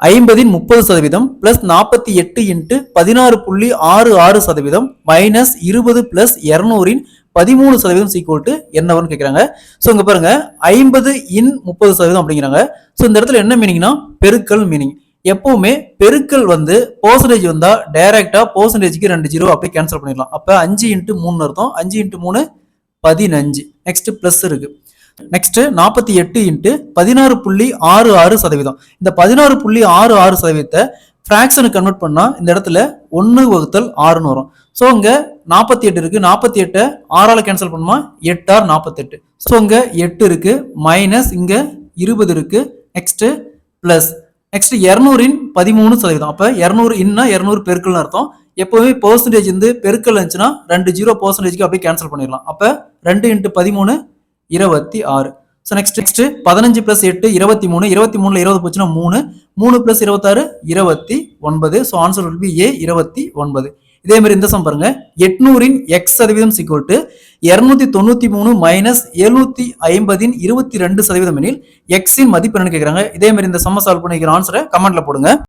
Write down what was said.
50 30% plus 48 into 16.66% minus 20 plus 200 13% equal to என்னவன்னு கேட்குறாங்க. So இங்கே பாருங்க 50 இன் 30% அப்படிங்கிறாங்க. ஸோ இந்த இடத்துல என்ன மீனிங்னா பெருக்கல் மீனிங். எப்பவுமே பெருக்கல் வந்து பர்சன்டேஜ் வந்தா டைரக்டா பர்சன்டேஜ்க்கு 2 ஜீரோ அப்படி கேன்சல் பண்ணிடலாம். அப்போ 5 இன்ட்டு 3 அர்த்தம். 5 இன்ட்டு 3 15. நெக்ஸ்ட் பிளஸ் இருக்கு. Next 48 into 16.66%. இந்த 16.66% ஃபிராக்ஷனுக்கு கன்வெர்ட் பண்ணா இந்த இடத்துல 1/6ன்னு வரும். ஸோ இங்க 48 இருக்கு. 48 6ஆல கேன்சல் பண்ணுமா 8 ஆர் 48. ஸோ இங்க 8 இருக்கு மைனஸ் இங்க 20 இருக்கு. Next plus next 200 13%. அப்ப 200 இன்னா 200 பெருக்கல்னு அர்த்தம். எப்பவுமே பெர்சன்டேஜ் வந்து பெருக்கல் இருந்துச்சுன்னா 2 ஜீரோ பெர்சன்டேஜ்க்கு அப்படியே கேன்சல் பண்ணிடலாம். அப்ப 2 இன்ட்டு 13 26. So next 15 plus 8 23. 23ல 20 போச்சுன்னா 3. 3 plus 26 29. So answer will be A 29. இதே மாதிரி இந்த சம் பாருங்க 800 x% சீக்குவல் டு 293 மைனஸ் 750 22% எனில் x இன் மதிப்பு என்னன்னு கேட்கறாங்க. இதே மாதிரி இந்த சம்ம சால்வ் பண்ணிக்கிற ஆன்சரை கமெண்ட்ல போடுங்க.